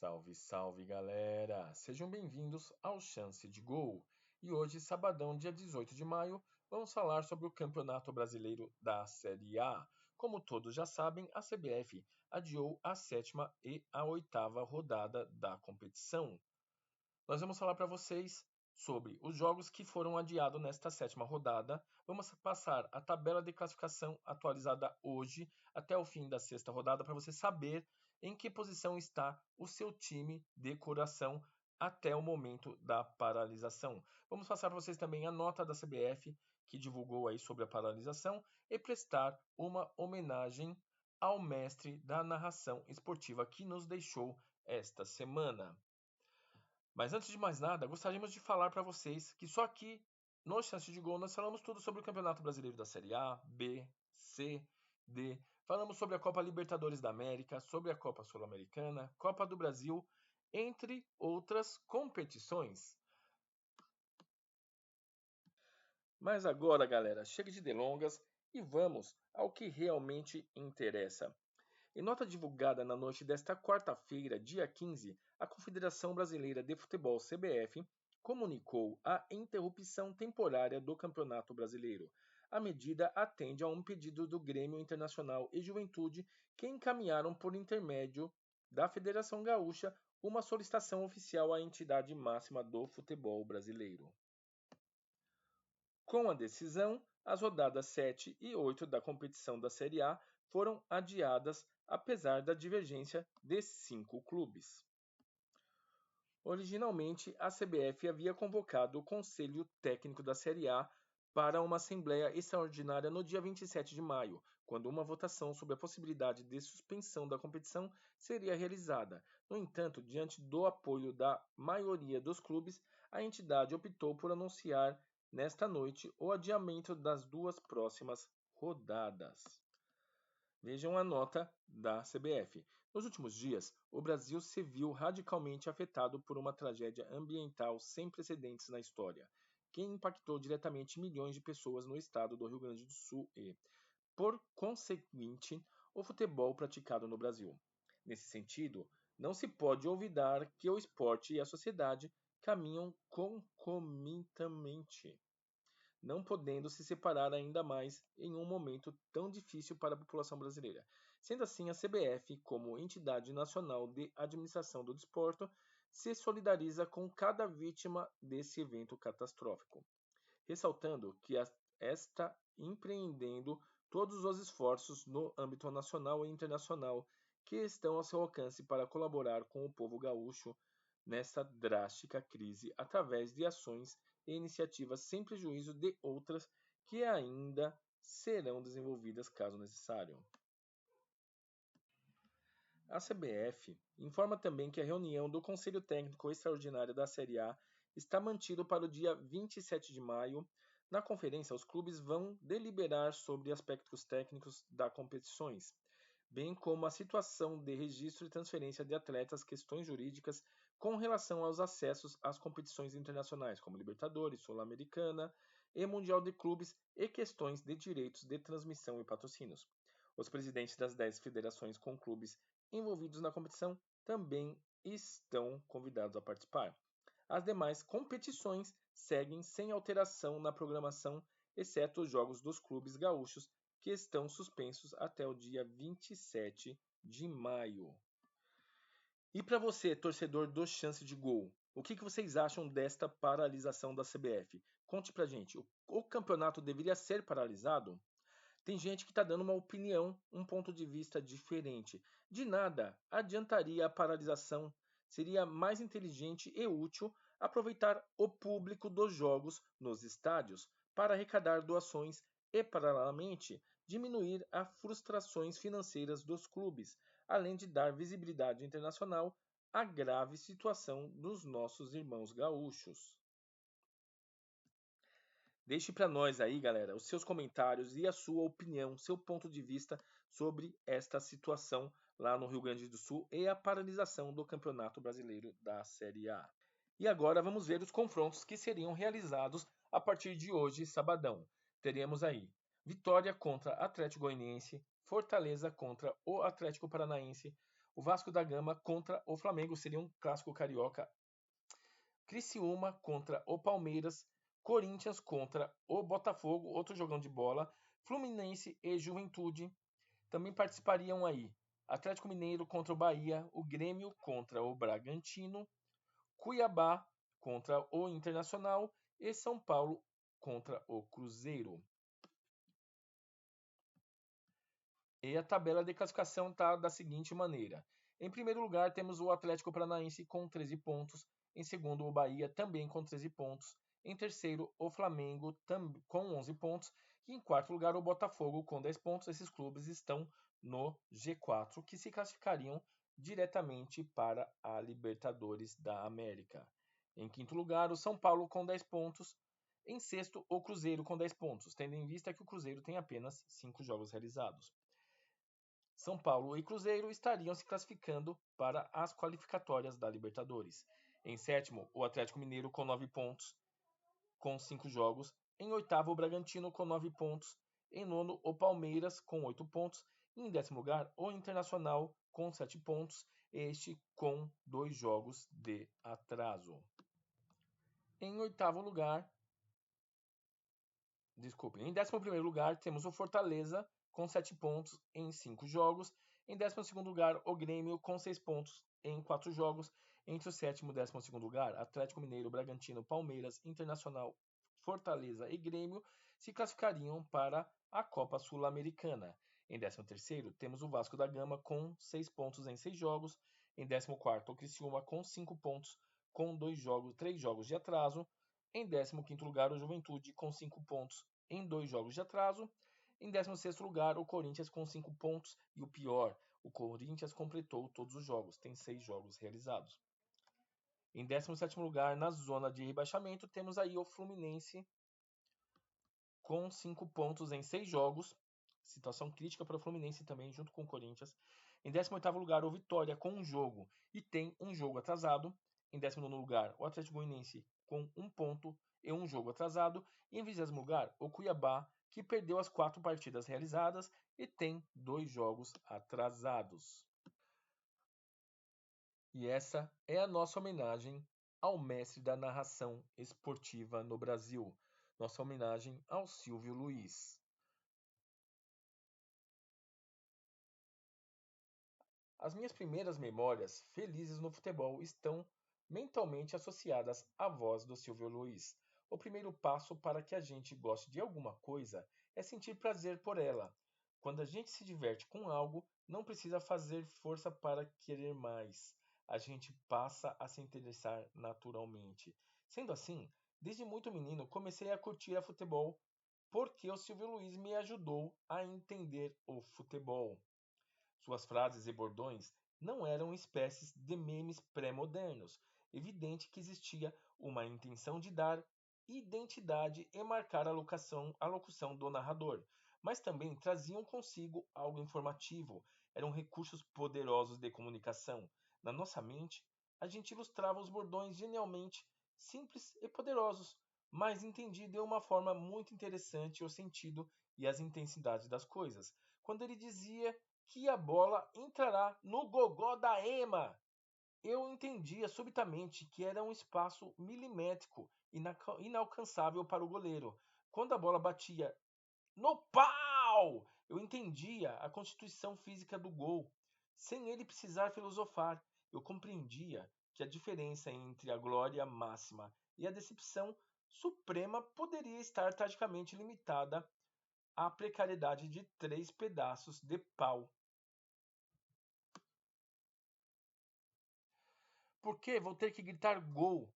Salve, salve galera! Sejam bem-vindos ao Chance de Gol. E hoje, sabadão, dia 18 de maio, vamos falar sobre o Campeonato Brasileiro da Série A. Como todos já sabem, a CBF adiou a sétima e a oitava rodada da competição. Nós vamos falar para vocês sobre os jogos que foram adiados nesta sétima rodada. Vamos passar a tabela de classificação atualizada hoje até o fim da sexta rodada para você saber em que posição está o seu time de coração até o momento da paralisação. Vamos passar para vocês também a nota da CBF que divulgou aí sobre a paralisação e prestar uma homenagem ao mestre da narração esportiva que nos deixou esta semana. Mas antes de mais nada, gostaríamos de falar para vocês que só aqui no Chance de Gol nós falamos tudo sobre o Campeonato Brasileiro da Série A, B, C, D. Falamos sobre a Copa Libertadores da América, sobre a Copa Sul-Americana, Copa do Brasil, entre outras competições. Mas agora, galera, chega de delongas e vamos ao que realmente interessa. Em nota divulgada na noite desta quarta-feira, dia 15, a Confederação Brasileira de Futebol, CBF, comunicou a interrupção temporária do Campeonato Brasileiro. A medida atende a um pedido do Grêmio Internacional e Juventude, que encaminharam por intermédio da Federação Gaúcha uma solicitação oficial à entidade máxima do futebol brasileiro. Com a decisão, as rodadas 7 e 8 da competição da Série A foram adiadas, apesar da divergência de 5 clubes. Originalmente, a CBF havia convocado o Conselho Técnico da Série A para uma assembleia extraordinária no dia 27 de maio, quando uma votação sobre a possibilidade de suspensão da competição seria realizada. No entanto, diante do apoio da maioria dos clubes, a entidade optou por anunciar nesta noite o adiamento das duas próximas rodadas. Vejam a nota da CBF. Nos últimos dias, o Brasil se viu radicalmente afetado por uma tragédia ambiental sem precedentes na história, que impactou diretamente milhões de pessoas no estado do Rio Grande do Sul e, por conseguinte, o futebol praticado no Brasil. Nesse sentido, não se pode olvidar que o esporte e a sociedade caminham concomitantemente, não podendo se separar ainda mais em um momento tão difícil para a população brasileira. Sendo assim, a CBF, como entidade nacional de administração do desporto, se solidariza com cada vítima desse evento catastrófico, ressaltando que está empreendendo todos os esforços no âmbito nacional e internacional que estão ao seu alcance para colaborar com o povo gaúcho nesta drástica crise através de ações e iniciativas sem prejuízo de outras que ainda serão desenvolvidas caso necessário. A CBF informa também que a reunião do Conselho Técnico Extraordinário da Série A está mantida para o dia 27 de maio. Na conferência, os clubes vão deliberar sobre aspectos técnicos das competições, bem como a situação de registro e transferência de atletas, questões jurídicas com relação aos acessos às competições internacionais, como Libertadores, Sul-Americana e Mundial de Clubes, e questões de direitos de transmissão e patrocínios. Os presidentes das 10 federações com clubes envolvidos na competição também estão convidados a participar. As demais competições seguem sem alteração na programação, exceto os jogos dos clubes gaúchos, que estão suspensos até o dia 27 de maio. E para você, torcedor do Chance de Gol, o que vocês acham desta paralisação da CBF? Conte pra gente, o campeonato deveria ser paralisado? Tem gente que está dando uma opinião, um ponto de vista diferente. De nada adiantaria a paralisação. Seria mais inteligente e útil aproveitar o público dos jogos nos estádios para arrecadar doações e, paralelamente, diminuir as frustrações financeiras dos clubes, além de dar visibilidade internacional à grave situação dos nossos irmãos gaúchos. Deixe para nós aí, galera, os seus comentários e a sua opinião, seu ponto de vista sobre esta situação lá no Rio Grande do Sul e a paralisação do Campeonato Brasileiro da Série A. E agora vamos ver os confrontos que seriam realizados a partir de hoje, sabadão. Teremos aí Vitória contra Atlético Goianiense, Fortaleza contra o Atlético Paranaense, O Vasco da Gama contra o Flamengo seria um clássico carioca. Criciúma contra o Palmeiras. Corinthians contra o Botafogo, outro jogão de bola. Fluminense e Juventude. Também participariam aí Atlético Mineiro contra o Bahia, o Grêmio contra o Bragantino, Cuiabá contra o Internacional e São Paulo contra o Cruzeiro. E a tabela de classificação está da seguinte maneira. Em primeiro lugar, temos o Atlético Paranaense com 13 pontos. Em segundo, o Bahia também com 13 pontos. Em terceiro, o Flamengo com 11 pontos. E em quarto lugar, o Botafogo com 10 pontos. Esses clubes estão no G4, que se classificariam diretamente para a Libertadores da América. Em quinto lugar, o São Paulo com 10 pontos. Em sexto, o Cruzeiro com 10 pontos, tendo em vista que o Cruzeiro tem apenas 5 jogos realizados. São Paulo e Cruzeiro estariam se classificando para as qualificatórias da Libertadores. Em sétimo, o Atlético Mineiro com 9 pontos, com 5 jogos. Em oitavo, o Bragantino com 9 pontos. Em nono, o Palmeiras com 8 pontos. E em décimo lugar, o Internacional com 7 pontos, este com 2 jogos de atraso. Em oitavo lugar, em 11º lugar, temos o Fortaleza com 7 pontos em 5 jogos. Em 12º lugar, o Grêmio com 6 pontos em 4 jogos. Entre o sétimo e 12º lugar, Atlético Mineiro, Bragantino, Palmeiras, Internacional, Fortaleza e Grêmio se classificariam para a Copa Sul-Americana. Em 13º, temos o Vasco da Gama com 6 pontos em 6 jogos. Em 14º, o Criciúma com 5 pontos com 3 jogos de atraso. Em 15º lugar, o Juventude com 5 pontos em 2 jogos de atraso. Em 16º lugar, o Corinthians com 5 pontos. E o pior, o Corinthians completou todos os jogos, tem 6 jogos realizados. Em 17º lugar, na zona de rebaixamento, temos aí o Fluminense com 5 pontos em 6 jogos. Situação crítica para o Fluminense também, junto com o Corinthians. Em 18º lugar, o Vitória com um jogo e tem um jogo atrasado. Em 19º lugar, o Atlético Goianiense com 1 ponto e um jogo atrasado. E em 20º lugar, o Cuiabá, que perdeu as 4 partidas realizadas e tem 2 jogos atrasados. E essa é a nossa homenagem ao mestre da narração esportiva no Brasil. Nossa homenagem ao Silvio Luiz. As minhas primeiras memórias felizes no futebol estão mentalmente associadas à voz do Silvio Luiz. O primeiro passo para que a gente goste de alguma coisa é sentir prazer por ela. Quando a gente se diverte com algo, não precisa fazer força para querer mais. A gente passa a se interessar naturalmente. Sendo assim, desde muito menino comecei a curtir a futebol porque o Silvio Luiz me ajudou a entender o futebol. Suas frases e bordões não eram espécies de memes pré-modernos. Evidente que existia uma intenção de dar identidade e marcar a locução do narrador, mas também traziam consigo algo informativo. Eram recursos poderosos de comunicação. Na nossa mente, a gente ilustrava os bordões genialmente, simples e poderosos, mas entendia de uma forma muito interessante o sentido e as intensidades das coisas. Quando ele dizia que a bola entrará no gogó da Ema. Eu entendia subitamente que era um espaço milimétrico, inalcançável para o goleiro. Quando a bola batia no pau, eu entendia a constituição física do gol. Sem ele precisar filosofar, eu compreendia que a diferença entre a glória máxima e a decepção suprema poderia estar tragicamente limitada à precariedade de 3 pedaços de pau. Porque vou ter que gritar gol.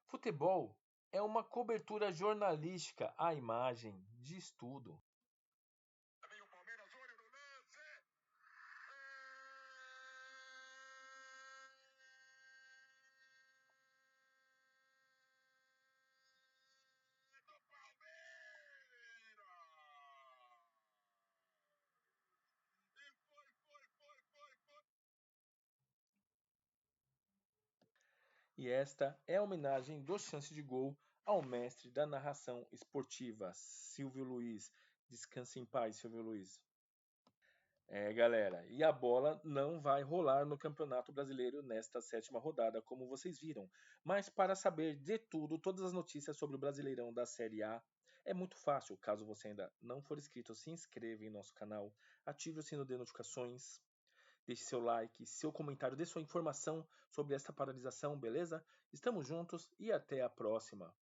Futebol é uma cobertura jornalística à imagem de estudo. E esta é a homenagem do Chance de Gol ao mestre da narração esportiva, Silvio Luiz. Descanse em paz, Silvio Luiz. Galera, e a bola não vai rolar no Campeonato Brasileiro nesta sétima rodada, como vocês viram. Mas para saber de tudo, todas as notícias sobre o Brasileirão da Série A, é muito fácil. Caso você ainda não for inscrito, se inscreva em nosso canal, ative o sino de notificações, deixe seu like, seu comentário, dê sua informação sobre esta paralisação, beleza? Estamos juntos e até a próxima.